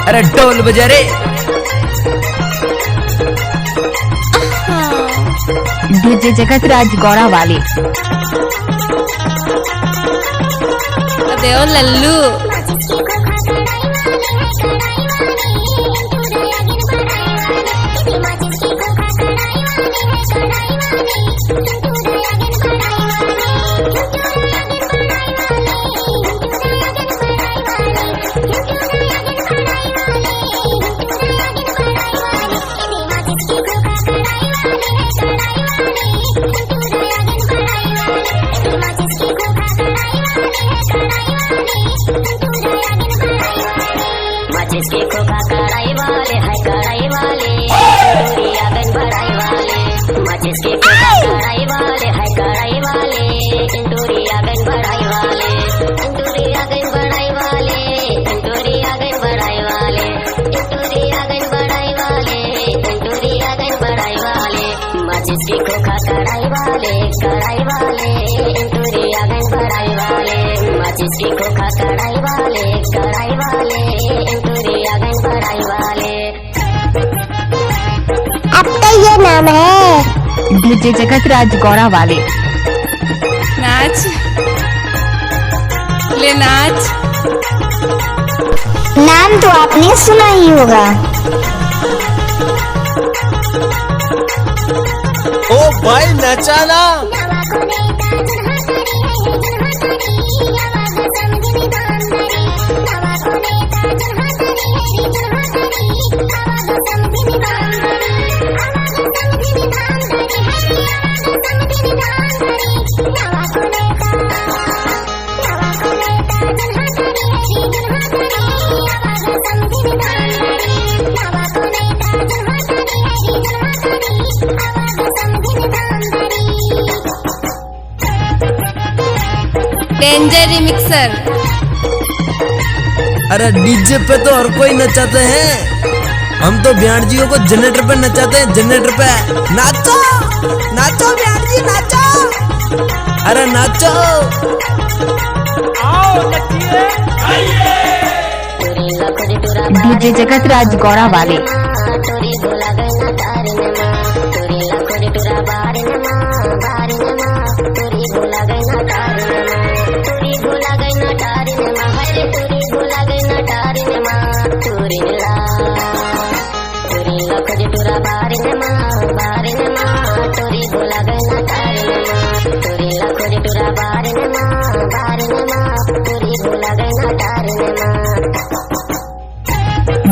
अरे ढोल बजा रे। डीजे जगत राज गौड़ा वाले। अरे ओ लल्लू जिसके खोखा कढ़ाई वाले है कढ़ाई वाले तंदूरी आगन बढ़ाई वाले जिसके खोखा कढ़ाई वाले है कढ़ाई वाले तंदूरी आगन बढ़ाई वाले तंदूरी आगन बढ़ाई वाले तंदूरी आगन बढ़ाई वाले तंदूरी आगन बढ़ाई वाले तंदूरी आगन बढ़ाई वाले जिसके खोखा कढ़ाई वाले तंदूरी आगन बढ़ाई वाले जिसके खोखा कढ़ाई वाले तंदूरी आगन बढ़ाई वाले। अब तो ये नाम है डीजे जगत राज गौड़ा वाले। नाच ले नाच। नाम तो आपने सुना ही होगा। ओ भाई नचाना। Danger remixer. अरे डीजे पे तो हर कोई नचाते हैं, हम तो बिहार जियों को जनरेटर पे नचाते हैं। जनरेटर पे नाचो नाचो बिहार जी नाचो। अरे नाचो आओ नचिए। डीजे जगत राज गौड़ा वाले।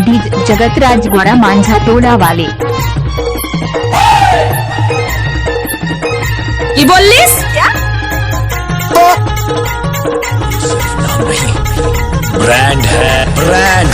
डीजे जगत राज गौड़ा मांझा टोला वाले। की बोलिस क्या? ब्रांड है ब्रांड।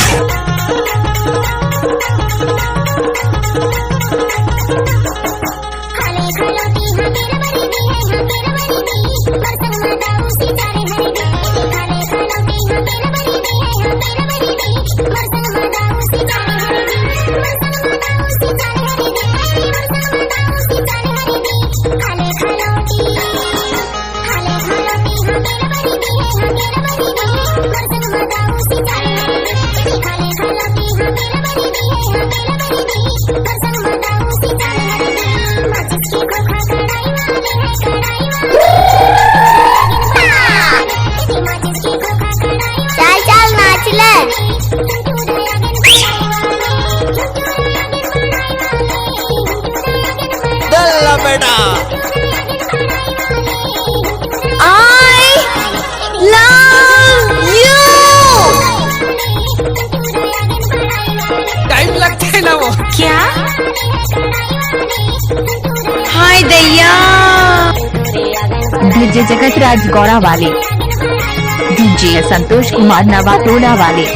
बेटा I love you। टाइम लगता है ना वो क्या? हाय दैया। डीजे जगत राज गौड़ा वाले। डीजे संतोष कुमार नवा टोला वाले।